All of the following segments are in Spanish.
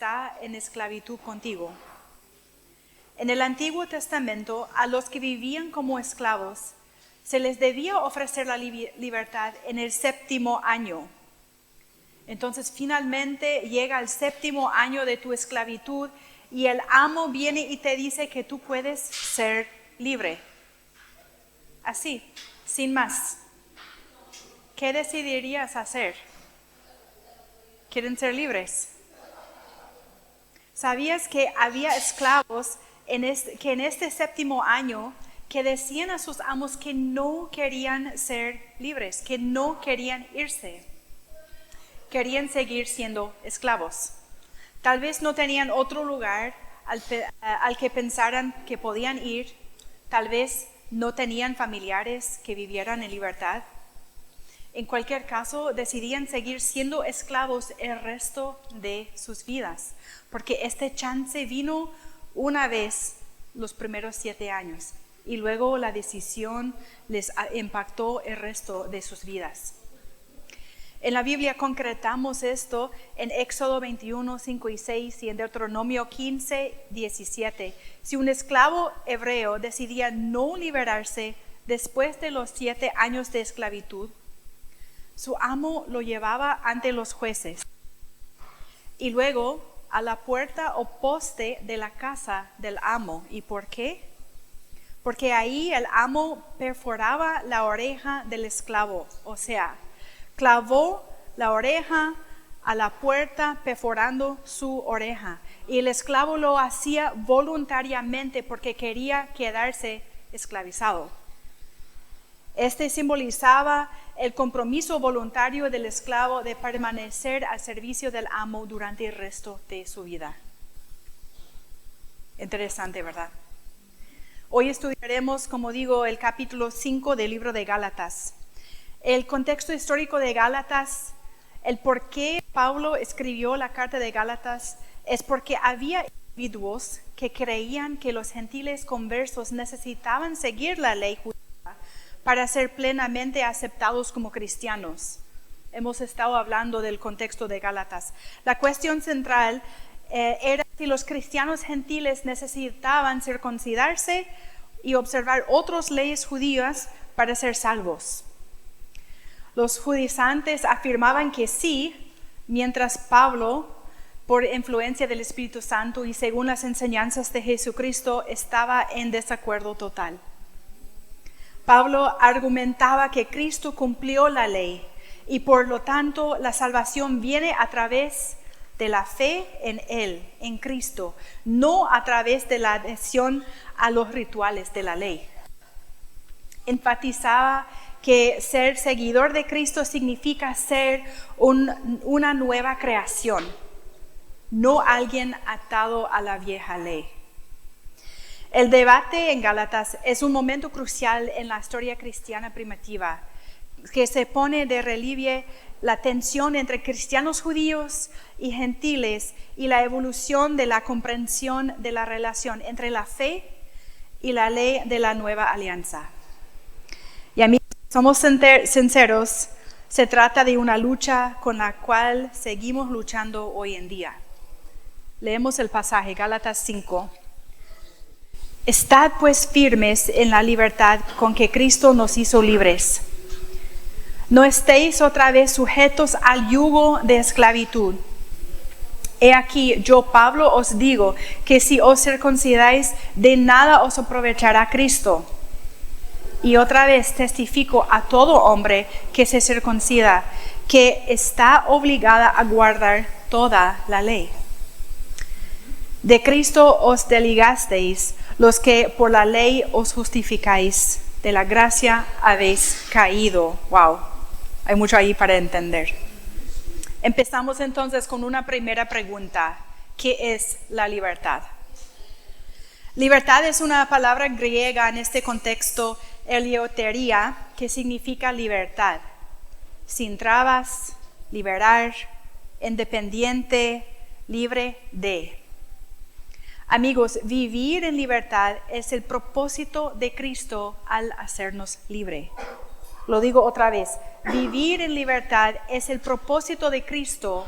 está en esclavitud contigo. En el Antiguo Testamento, a los que vivían como esclavos, se les debía ofrecer la libertad en el 7º año. Entonces, finalmente llega el 7º año de tu esclavitud y el amo viene y te dice que tú puedes ser libre. Así, sin más. ¿Qué decidirías hacer? ¿Quieren ser libres? ¿Sabías que había esclavos que en este 7º año que decían a sus amos que no querían ser libres, que no querían irse? Querían seguir siendo esclavos. Tal vez no tenían otro lugar al que pensaran que podían ir. Tal vez no tenían familiares que vivieran en libertad. En cualquier caso, decidían seguir siendo esclavos el resto de sus vidas, porque este chance vino una vez los primeros 7 años y luego la decisión les impactó el resto de sus vidas. En la Biblia concretamos esto en Éxodo 21, 5 y 6 y en Deuteronomio 15, 17. Si un esclavo hebreo decidía no liberarse después de los 7 años de esclavitud, su amo lo llevaba ante los jueces y luego a la puerta o poste de la casa del amo. ¿Y por qué? Porque ahí el amo perforaba la oreja del esclavo, o sea, clavó la oreja a la puerta perforando su oreja. Y el esclavo lo hacía voluntariamente porque quería quedarse esclavizado. Este simbolizaba el compromiso voluntario del esclavo de permanecer al servicio del amo durante el resto de su vida. Interesante, ¿verdad? Hoy estudiaremos, como digo, el capítulo 5 del libro de Gálatas. El contexto histórico de Gálatas, el por qué Pablo escribió la carta de Gálatas, es porque había individuos que creían que los gentiles conversos necesitaban seguir la ley judía para ser plenamente aceptados como cristianos. Hemos estado hablando del contexto de Gálatas. La cuestión central era si los cristianos gentiles necesitaban circuncidarse y observar otras leyes judías para ser salvos. Los judaizantes afirmaban que sí, mientras Pablo, por influencia del Espíritu Santo y según las enseñanzas de Jesucristo, estaba en desacuerdo total. Pablo argumentaba que Cristo cumplió la ley y por lo tanto la salvación viene a través de la fe en Él, en Cristo, no a través de la adhesión a los rituales de la ley. Enfatizaba que ser seguidor de Cristo significa ser una nueva creación, no alguien atado a la vieja ley. El debate en Gálatas es un momento crucial en la historia cristiana primitiva, que se pone de relieve la tensión entre cristianos judíos y gentiles y la evolución de la comprensión de la relación entre la fe y la ley de la nueva alianza. Y amigos, somos sinceros, se trata de una lucha con la cual seguimos luchando hoy en día. Leemos el pasaje, Gálatas 5. Estad pues firmes en la libertad con que Cristo nos hizo libres. No estéis otra vez sujetos al yugo de esclavitud. He aquí, yo Pablo os digo que si os circuncidáis, de nada os aprovechará Cristo. Y otra vez testifico a todo hombre que se circuncida, que está obligada a guardar toda la ley. De Cristo os desligasteis, los que por la ley os justificáis, de la gracia habéis caído. Wow, hay mucho ahí para entender. Empezamos entonces con una primera pregunta. ¿Qué es la libertad? Libertad es una palabra griega en este contexto, eleuteria, que significa libertad, sin trabas, liberar, independiente, libre de. Amigos, vivir en libertad es el propósito de Cristo al hacernos libre. Lo digo otra vez, vivir en libertad es el propósito de Cristo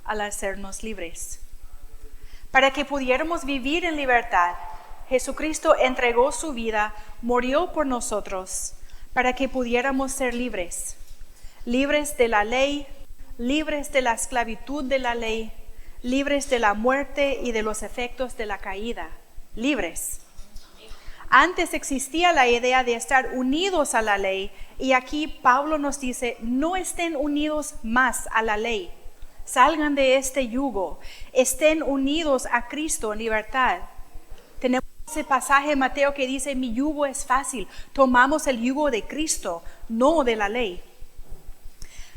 al hacernos libres. Para que pudiéramos vivir en libertad, Jesucristo entregó su vida, murió por nosotros, para que pudiéramos ser libres. Libres de la ley, libres de la esclavitud de la ley, libres de la muerte y de los efectos de la caída. Libres. Antes existía la idea de estar unidos a la ley, y aquí Pablo nos dice, no estén unidos más a la ley. Salgan de este yugo, estén unidos a Cristo en libertad. Tenemos ese pasaje en Mateo que dice, mi yugo es fácil. Tomamos el yugo de Cristo, no de la ley.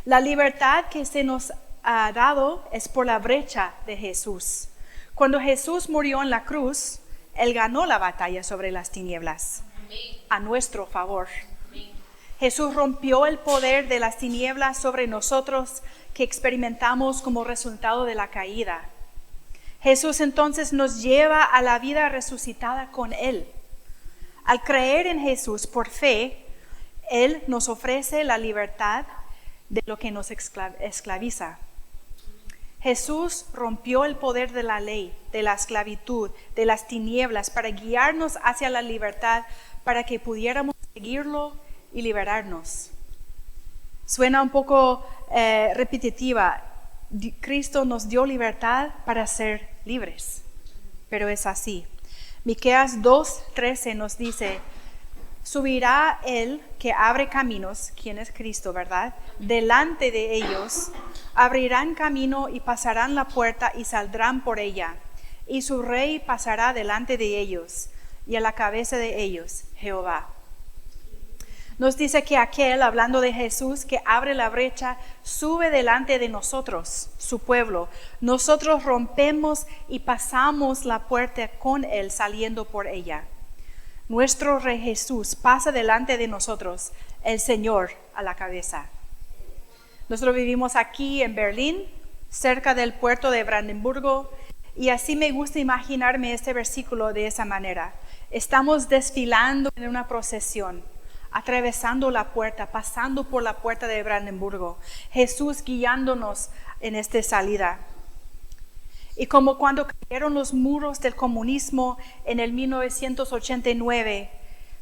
La libertad que se nos ha dado es por la brecha de Jesús. Cuando Jesús murió en la cruz, Él ganó la batalla sobre las tinieblas. Amén. A nuestro favor. Amén. Jesús rompió el poder de las tinieblas sobre nosotros que experimentamos como resultado de la caída. Jesús entonces nos lleva a la vida resucitada con Él. Al creer en Jesús por fe, Él nos ofrece la libertad de lo que nos esclaviza. Jesús rompió el poder de la ley, de la esclavitud, de las tinieblas, para guiarnos hacia la libertad, para que pudiéramos seguirlo y liberarnos. Suena un poco repetitiva. Cristo nos dio libertad para ser libres, pero es así. Miqueas 2:13 nos dice, subirá Él que abre caminos, quien es Cristo, ¿verdad? Delante de ellos, abrirán camino y pasarán la puerta y saldrán por ella. Y su rey pasará delante de ellos, y a la cabeza de ellos, Jehová. Nos dice que aquel, hablando de Jesús, que abre la brecha, sube delante de nosotros, su pueblo. Nosotros rompemos y pasamos la puerta con Él, saliendo por ella. Nuestro Rey Jesús pasa delante de nosotros, el Señor a la cabeza. Nosotros vivimos aquí en Berlín, cerca del puerto de Brandenburgo, y así me gusta imaginarme este versículo de esa manera. Estamos desfilando en una procesión, atravesando la puerta, pasando por la puerta de Brandenburgo, Jesús guiándonos en esta salida. Y como cuando cayeron los muros del comunismo en el 1989,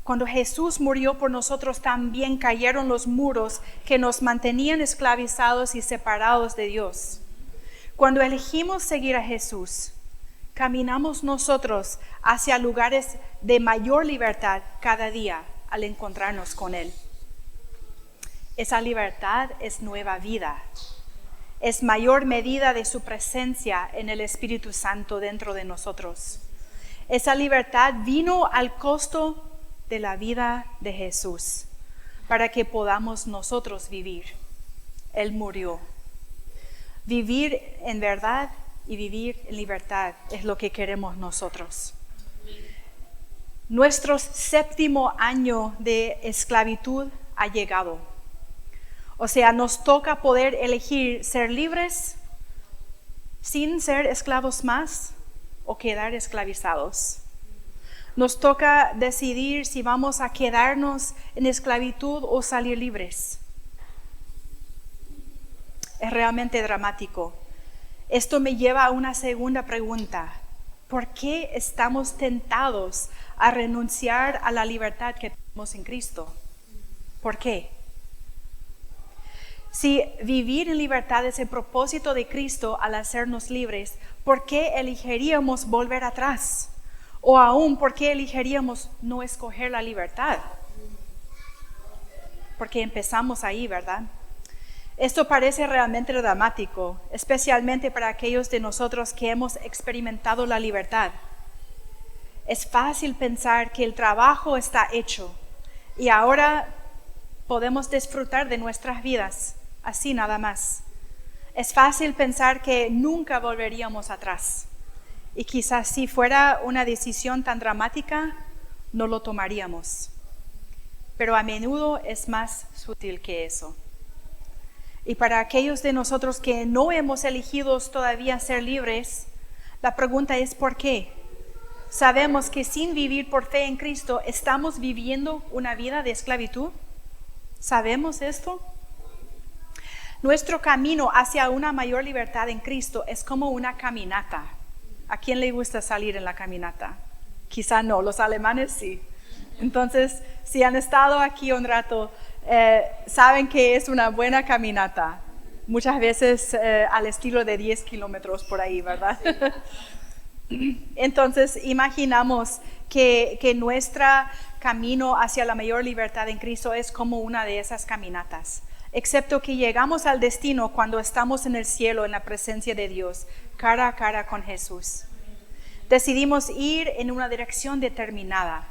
cuando Jesús murió por nosotros, también cayeron los muros que nos mantenían esclavizados y separados de Dios. Cuando elegimos seguir a Jesús, caminamos nosotros hacia lugares de mayor libertad cada día al encontrarnos con Él. Esa libertad es nueva vida. Es mayor medida de su presencia en el Espíritu Santo dentro de nosotros. Esa libertad vino al costo de la vida de Jesús para que podamos nosotros vivir. Él murió. Vivir en verdad y vivir en libertad es lo que queremos nosotros. Nuestro 7º año de esclavitud ha llegado. O sea, nos toca poder elegir ser libres sin ser esclavos más o quedar esclavizados. Nos toca decidir si vamos a quedarnos en esclavitud o salir libres. Es realmente dramático. Esto me lleva a una segunda pregunta. ¿Por qué estamos tentados a renunciar a la libertad que tenemos en Cristo? ¿Por qué? Si vivir en libertad es el propósito de Cristo al hacernos libres, ¿por qué elegiríamos volver atrás? O aún, ¿por qué elegiríamos no escoger la libertad? Porque empezamos ahí, ¿verdad? Esto parece realmente dramático, especialmente para aquellos de nosotros que hemos experimentado la libertad. Es fácil pensar que el trabajo está hecho y ahora podemos disfrutar de nuestras vidas, así nada más. Es fácil pensar que nunca volveríamos atrás y quizás si fuera una decisión tan dramática, no lo tomaríamos. Pero a menudo es más sutil que eso. Y para aquellos de nosotros que no hemos elegido todavía ser libres, la pregunta es ¿por qué? Sabemos que sin vivir por fe en Cristo, ¿estamos viviendo una vida de esclavitud? ¿Sabemos esto? Nuestro camino hacia una mayor libertad en Cristo es como una caminata. ¿A quién le gusta salir en la caminata? Quizá no, los alemanes sí. Entonces, si han estado aquí un rato, saben que es una buena caminata. Muchas veces al estilo de 10 kilómetros por ahí, ¿verdad? Entonces, imaginamos que nuestro camino hacia la mayor libertad en Cristo es como una de esas caminatas. Excepto que llegamos al destino cuando estamos en el cielo, en la presencia de Dios, cara a cara con Jesús. Decidimos ir en una dirección determinada.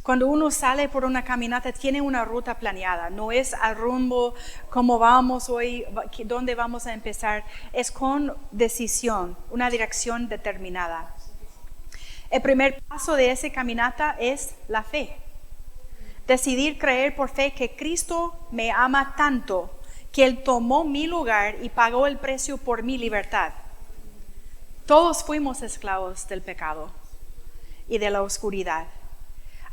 Cuando uno sale por una caminata, tiene una ruta planeada. No es al rumbo, cómo vamos hoy, dónde vamos a empezar. Es con decisión, una dirección determinada. El primer paso de esa caminata es la fe. Decidir creer por fe que Cristo me ama tanto, que Él tomó mi lugar y pagó el precio por mi libertad. Todos fuimos esclavos del pecado y de la oscuridad.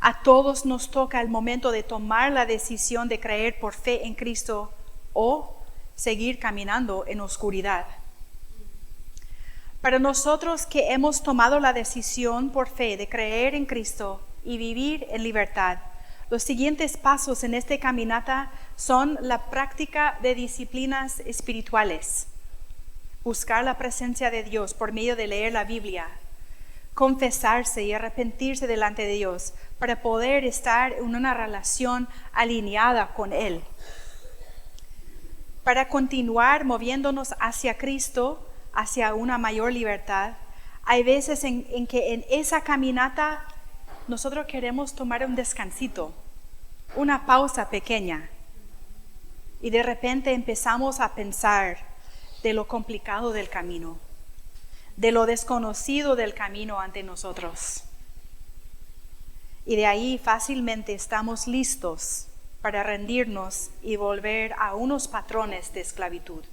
A todos nos toca el momento de tomar la decisión de creer por fe en Cristo o seguir caminando en oscuridad. Para nosotros que hemos tomado la decisión por fe de creer en Cristo y vivir en libertad, los siguientes pasos en esta caminata son la práctica de disciplinas espirituales. Buscar la presencia de Dios por medio de leer la Biblia, confesarse y arrepentirse delante de Dios para poder estar en una relación alineada con Él. Para continuar moviéndonos hacia Cristo, hacia una mayor libertad, hay veces en que en esa caminata nosotros queremos tomar un descansito, una pausa pequeña, y de repente empezamos a pensar de lo complicado del camino, de lo desconocido del camino ante nosotros. Y de ahí fácilmente estamos listos para rendirnos y volver a unos patrones de esclavitud.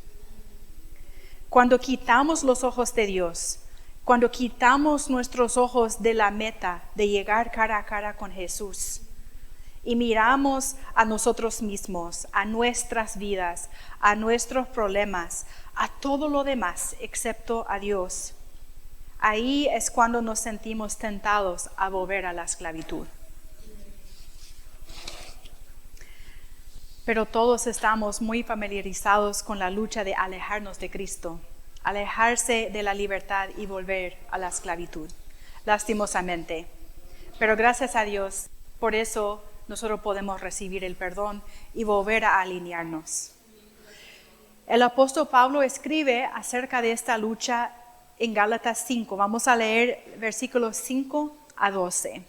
Cuando quitamos los ojos de Dios, cuando quitamos nuestros ojos de la meta de llegar cara a cara con Jesús y miramos a nosotros mismos, a nuestras vidas, a nuestros problemas, a todo lo demás excepto a Dios, ahí es cuando nos sentimos tentados a volver a la esclavitud. Pero todos estamos muy familiarizados con la lucha de alejarnos de Cristo, alejarse de la libertad y volver a la esclavitud, lastimosamente. Pero gracias a Dios, por eso nosotros podemos recibir el perdón y volver a alinearnos. El apóstol Pablo escribe acerca de esta lucha en Gálatas 5. Vamos a leer versículos 5 a 12.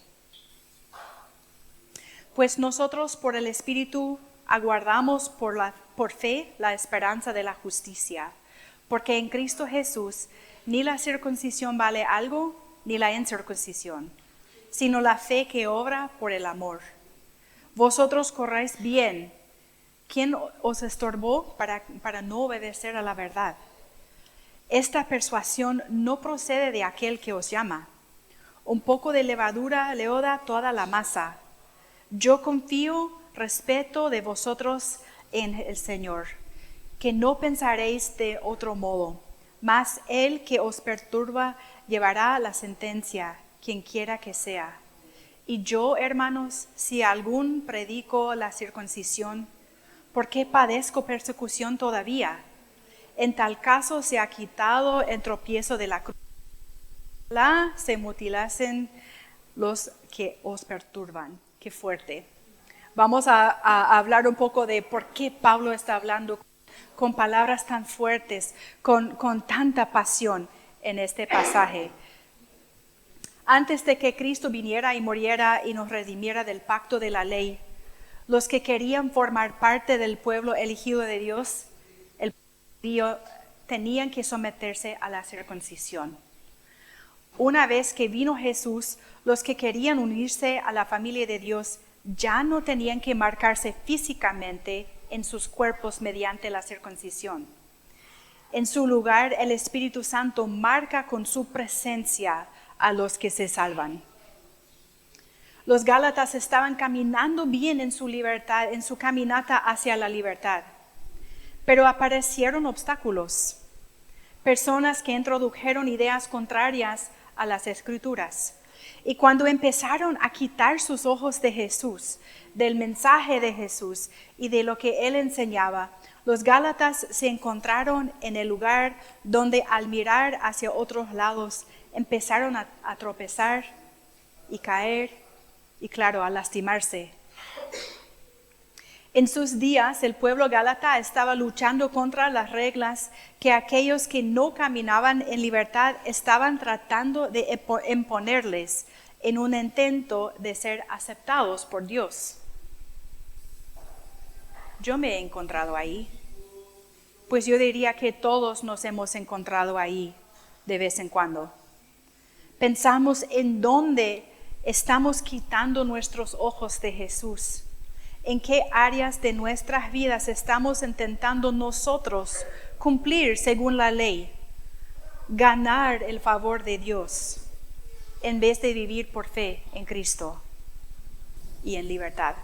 Pues nosotros por el Espíritu aguardamos por fe la esperanza de la justicia, porque en Cristo Jesús ni la circuncisión vale algo, ni la incircuncisión, sino la fe que obra por el amor. Vosotros corréis bien. ¿Quién os estorbó para no obedecer a la verdad? Esta persuasión no procede de aquel que os llama. Un poco de levadura leoda toda la masa. Yo confío, respeto de vosotros en el Señor, que no pensaréis de otro modo, mas el que os perturba llevará la sentencia, quien quiera que sea. Y yo, hermanos, si algún predico la circuncisión, ¿por qué padezco persecución todavía? En tal caso se ha quitado el tropiezo de la cruz. Ojalá se mutilasen los que os perturban. Qué fuerte. Vamos a hablar un poco de por qué Pablo está hablando con palabras tan fuertes, con tanta pasión en este pasaje. Antes de que Cristo viniera y muriera y nos redimiera del pacto de la ley, los que querían formar parte del pueblo elegido de Dios, el pueblo, tenían que someterse a la circuncisión. Una vez que vino Jesús, los que querían unirse a la familia de Dios ya no tenían que marcarse físicamente en sus cuerpos mediante la circuncisión. En su lugar, el Espíritu Santo marca con su presencia a los que se salvan. Los Gálatas estaban caminando bien en su libertad, en su caminata hacia la libertad, pero aparecieron obstáculos. Personas que introdujeron ideas contrarias a las Escrituras. Y cuando empezaron a quitar sus ojos de Jesús, del mensaje de Jesús y de lo que Él enseñaba, los Gálatas se encontraron en el lugar donde al mirar hacia otros lados empezaron a tropezar y caer y claro, a lastimarse. En sus días, el pueblo gálata estaba luchando contra las reglas que aquellos que no caminaban en libertad estaban tratando de imponerles en un intento de ser aceptados por Dios. Yo me he encontrado ahí, pues yo diría que todos nos hemos encontrado ahí de vez en cuando. Pensamos en dónde estamos quitando nuestros ojos de Jesús. ¿En qué áreas de nuestras vidas estamos intentando nosotros cumplir según la ley, ganar el favor de Dios, en vez de vivir por fe en Cristo y en libertad?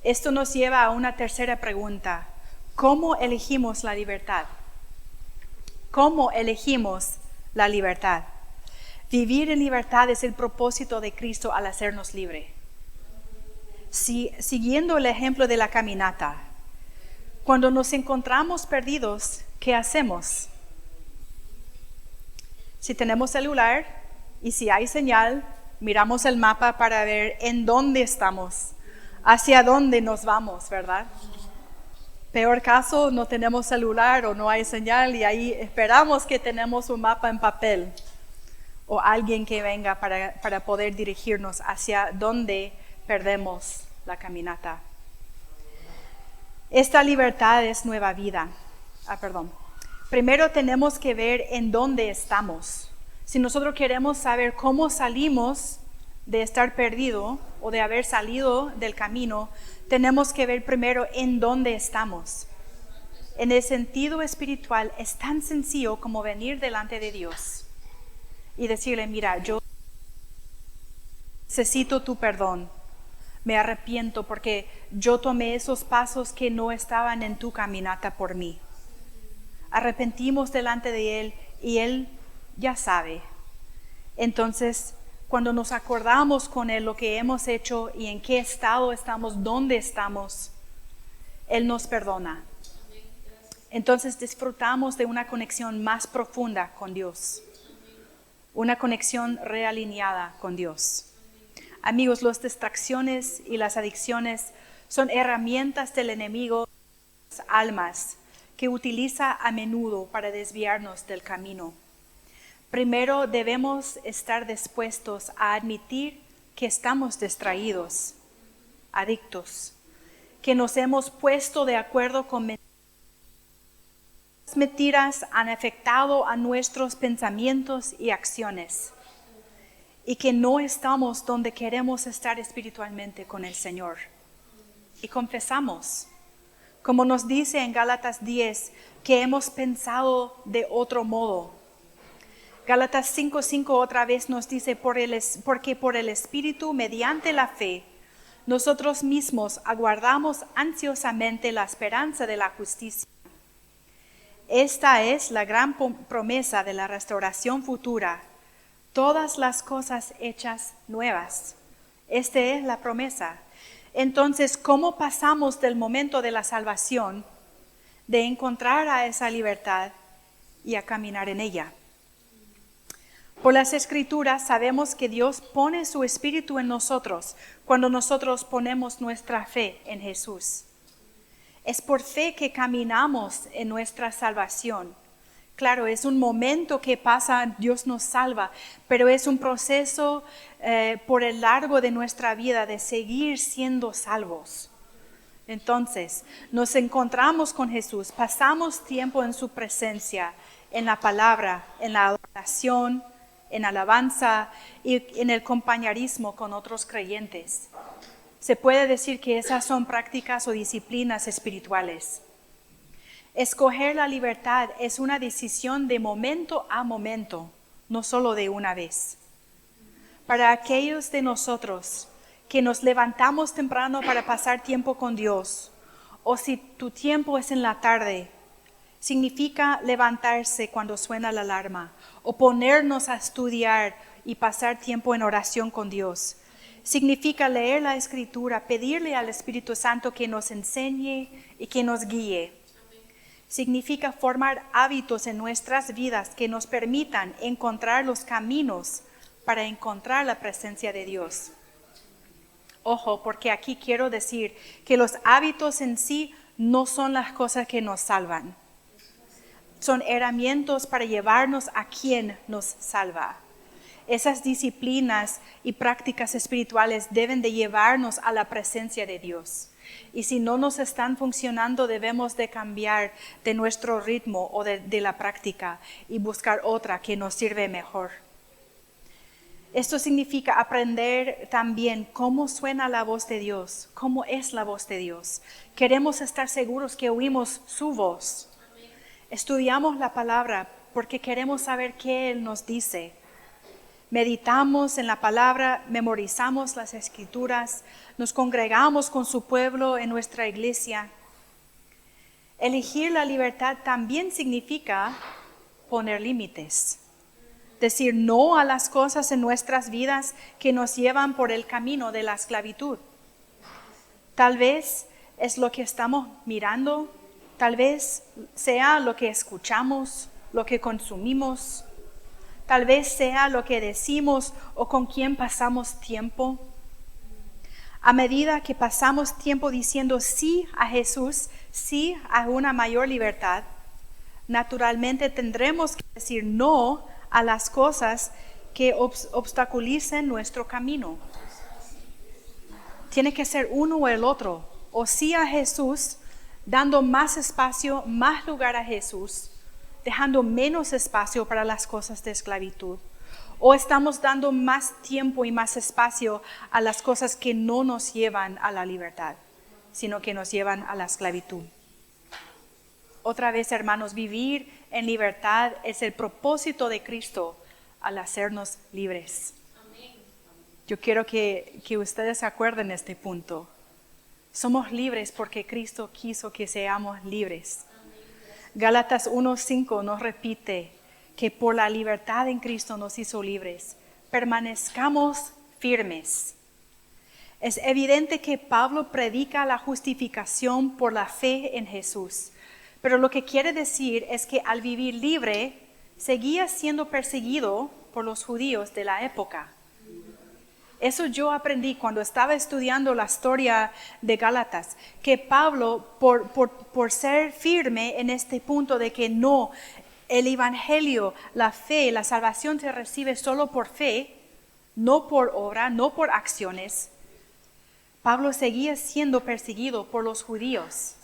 Esto nos lleva a una tercera pregunta. ¿Cómo elegimos la libertad? ¿Cómo elegimos la libertad? Vivir en libertad es el propósito de Cristo al hacernos libres. Siguiendo el ejemplo de la caminata, cuando nos encontramos perdidos, ¿qué hacemos? Si tenemos celular y si hay señal, miramos el mapa para ver en dónde estamos, hacia dónde nos vamos, ¿verdad? Peor caso, no tenemos celular o no hay señal y ahí esperamos que tenemos un mapa en papel o alguien que venga para poder dirigirnos hacia dónde perdemos la caminata. Esta libertad es nueva vida. Primero tenemos que ver en dónde estamos. Si nosotros queremos saber cómo salimos de estar perdido o de haber salido del camino, tenemos que ver primero en dónde estamos. En el sentido espiritual es tan sencillo como venir delante de Dios y decirle, mira, yo necesito tu perdón. Me arrepiento porque yo tomé esos pasos que no estaban en tu caminata por mí. Arrepentimos delante de Él y Él ya sabe. Entonces, cuando nos acordamos con Él lo que hemos hecho y en qué estado estamos, dónde estamos, Él nos perdona. Entonces disfrutamos de una conexión más profunda con Dios. Una conexión realineada con Dios. Amigos, las distracciones y las adicciones son herramientas del enemigo de las almas que utiliza a menudo para desviarnos del camino. Primero debemos estar dispuestos a admitir que estamos distraídos, adictos, que nos hemos puesto de acuerdo con mentiras. Las mentiras han afectado a nuestros pensamientos y acciones. Y que no estamos donde queremos estar espiritualmente con el Señor. Y confesamos, como nos dice en Gálatas 10, que hemos pensado de otro modo. Gálatas 5:5 otra vez nos dice, porque por el Espíritu, mediante la fe, nosotros mismos aguardamos ansiosamente la esperanza de la justicia. Esta es la gran promesa de la restauración futura. Todas las cosas hechas nuevas. Esta es la promesa. Entonces, ¿cómo pasamos del momento de la salvación, de encontrar a esa libertad y a caminar en ella? Por las Escrituras sabemos que Dios pone su Espíritu en nosotros cuando nosotros ponemos nuestra fe en Jesús. Es por fe que caminamos en nuestra salvación. Claro, es un momento que pasa, Dios nos salva, pero es un proceso por el largo de nuestra vida de seguir siendo salvos. Entonces, nos encontramos con Jesús, pasamos tiempo en su presencia, en la palabra, en la adoración, en alabanza y en el compañerismo con otros creyentes. Se puede decir que esas son prácticas o disciplinas espirituales. Escoger la libertad es una decisión de momento a momento, no solo de una vez. Para aquellos de nosotros que nos levantamos temprano para pasar tiempo con Dios, o si tu tiempo es en la tarde, Significa levantarse cuando suena la alarma o ponernos a estudiar y pasar tiempo en oración con Dios. Significa leer la Escritura, pedirle al Espíritu Santo que nos enseñe y que nos guíe. Significa formar hábitos en nuestras vidas que nos permitan encontrar los caminos para encontrar la presencia de Dios. Ojo, porque aquí quiero decir que los hábitos en sí no son las cosas que nos salvan. Son herramientas para llevarnos a quien nos salva. Esas disciplinas y prácticas espirituales deben de llevarnos a la presencia de Dios. Y si no nos están funcionando, debemos de cambiar de nuestro ritmo o de la práctica y buscar otra que nos sirve mejor. Esto significa aprender también cómo suena la voz de Dios, cómo es la voz de Dios. Queremos estar seguros que oímos su voz. Estudiamos la palabra porque queremos saber qué Él nos dice. Meditamos en la palabra, memorizamos las escrituras, nos congregamos con su pueblo en nuestra iglesia. Elegir la libertad también significa poner límites. Decir no a las cosas en nuestras vidas que nos llevan por el camino de la esclavitud. Tal vez es lo que estamos mirando, tal vez sea lo que escuchamos, lo que consumimos, tal vez sea lo que decimos o con quién pasamos tiempo. A medida que pasamos tiempo diciendo sí a Jesús, sí a una mayor libertad, naturalmente tendremos que decir no a las cosas que obstaculicen nuestro camino. Tiene que ser uno o el otro. O sí a Jesús, dando más espacio, más lugar a Jesús, dejando menos espacio para las cosas de esclavitud. O estamos dando más tiempo y más espacio a las cosas que no nos llevan a la libertad, sino que nos llevan a la esclavitud. Otra vez, hermanos, vivir en libertad es el propósito de Cristo al hacernos libres. Yo quiero que ustedes se acuerden de este punto. Somos libres porque Cristo quiso que seamos libres. Gálatas 1:5 nos repite que por la libertad en Cristo nos hizo libres. Permanezcamos firmes. Es evidente que Pablo predica la justificación por la fe en Jesús. Pero lo que quiere decir es que al vivir libre, seguía siendo perseguido por los judíos de la época. Eso yo aprendí cuando estaba estudiando la historia de Gálatas, que Pablo, por ser firme en este punto de que no, el evangelio, la fe, la salvación se recibe solo por fe, no por obra, no por acciones, Pablo seguía siendo perseguido por los judíos.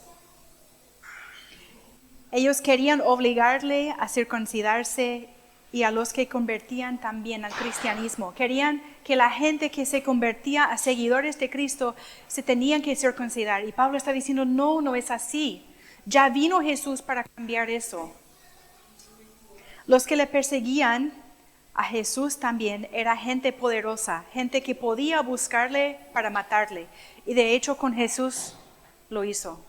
Ellos querían obligarle a circuncidarse y a los que convertían también al cristianismo. Querían que la gente que se convertía a seguidores de Cristo se tenían que circuncidar. Y Pablo está diciendo, no es así. Ya vino Jesús para cambiar eso. Los que le perseguían a Jesús también era gente poderosa, gente que podía buscarle para matarle. Y de hecho con Jesús lo hizo.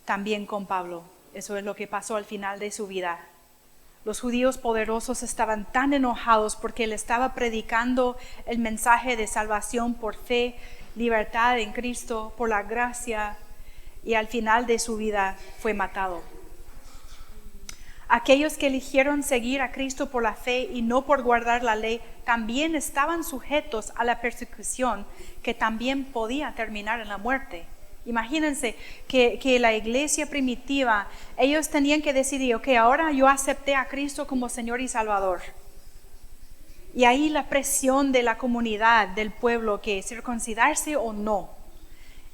También con Pablo. Eso es lo que pasó al final de su vida. Los judíos poderosos estaban tan enojados porque él estaba predicando el mensaje de salvación por fe, libertad en Cristo, por la gracia, y al final de su vida fue matado. Aquellos que eligieron seguir a Cristo por la fe y no por guardar la ley, también estaban sujetos a la persecución que también podía terminar en la muerte. Imagínense que la iglesia primitiva, ellos tenían que decidir, ok, ahora yo acepté a Cristo como Señor y Salvador. Y ahí la presión de la comunidad, del pueblo, que circuncidarse o no.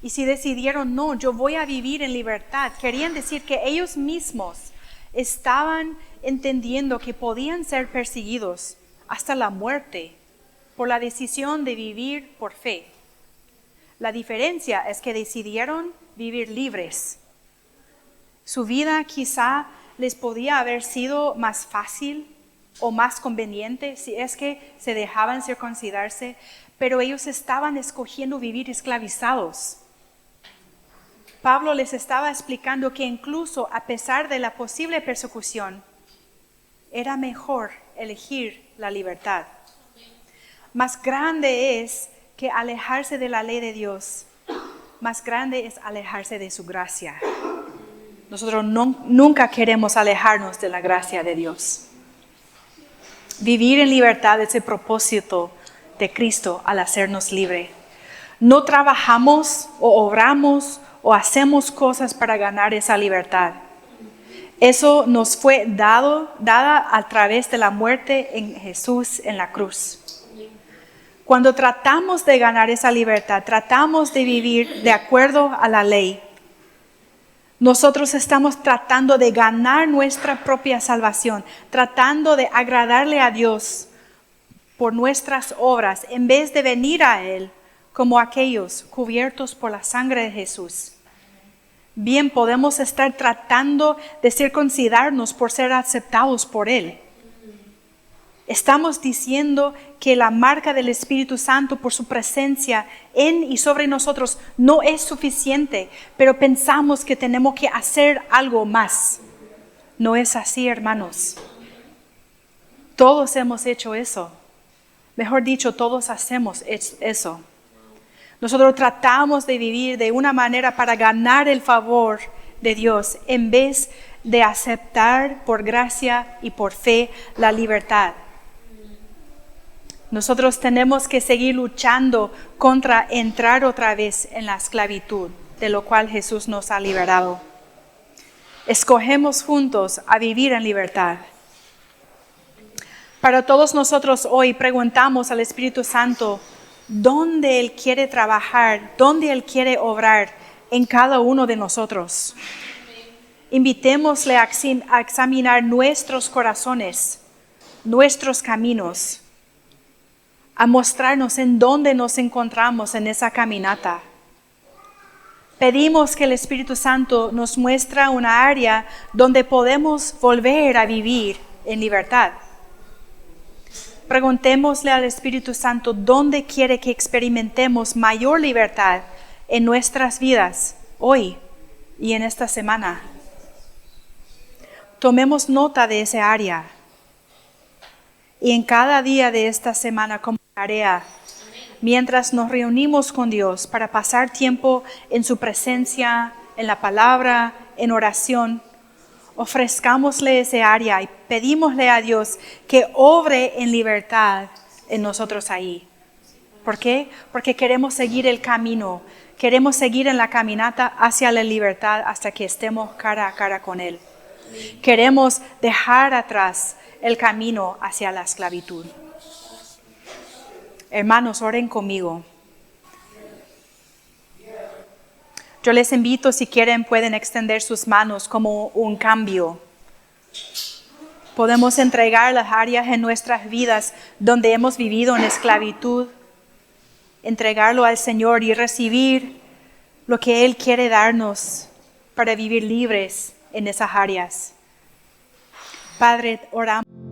Y si decidieron, no, yo voy a vivir en libertad, querían decir que ellos mismos estaban entendiendo que podían ser perseguidos hasta la muerte por la decisión de vivir por fe. La diferencia es que decidieron vivir libres. Su vida quizá les podía haber sido más fácil o más conveniente si es que se dejaban circuncidarse, pero ellos estaban escogiendo vivir esclavizados. Pablo les estaba explicando que incluso a pesar de la posible persecución, era mejor elegir la libertad. Más grande es que alejarse de la ley de Dios. Más grande es alejarse de su gracia. Nosotros nunca queremos alejarnos de la gracia de Dios. Vivir en libertad es el propósito de Cristo al hacernos libre. No trabajamos o obramos o hacemos cosas para ganar esa libertad. Eso nos fue dada a través de la muerte en Jesús en la cruz. Cuando tratamos de ganar esa libertad, tratamos de vivir de acuerdo a la ley. Nosotros estamos tratando de ganar nuestra propia salvación, tratando de agradarle a Dios por nuestras obras, en vez de venir a Él como aquellos cubiertos por la sangre de Jesús. Bien, podemos estar tratando de circuncidarnos por ser aceptados por Él. Estamos diciendo que la marca del Espíritu Santo por su presencia en y sobre nosotros no es suficiente, pero pensamos que tenemos que hacer algo más. No es así, hermanos. Todos hemos hecho eso. Mejor dicho, todos hacemos eso. Nosotros tratamos de vivir de una manera para ganar el favor de Dios en vez de aceptar por gracia y por fe la libertad. Nosotros tenemos que seguir luchando contra entrar otra vez en la esclavitud, de lo cual Jesús nos ha liberado. Escogemos juntos a vivir en libertad. Para todos nosotros hoy preguntamos al Espíritu Santo dónde Él quiere trabajar, dónde Él quiere obrar en cada uno de nosotros. Invitémosle a examinar nuestros corazones, nuestros caminos, a mostrarnos en dónde nos encontramos en esa caminata. Pedimos que el Espíritu Santo nos muestre una área donde podemos volver a vivir en libertad. Preguntémosle al Espíritu Santo dónde quiere que experimentemos mayor libertad en nuestras vidas hoy y en esta semana. Tomemos nota de esa área y en cada día de esta semana como tarea, mientras nos reunimos con Dios para pasar tiempo en su presencia, en la palabra, en oración, ofrezcámosle ese área y pedímosle a Dios que obre en libertad en nosotros ahí. ¿Por qué? Porque queremos seguir el camino, queremos seguir en la caminata hacia la libertad hasta que estemos cara a cara con Él. Queremos dejar atrás el camino hacia la esclavitud. Hermanos, oren conmigo. Yo les invito, si quieren, pueden extender sus manos como un cambio. Podemos entregar las áreas en nuestras vidas donde hemos vivido en esclavitud, entregarlo al Señor y recibir lo que Él quiere darnos para vivir libres en esas áreas. Padre, oramos.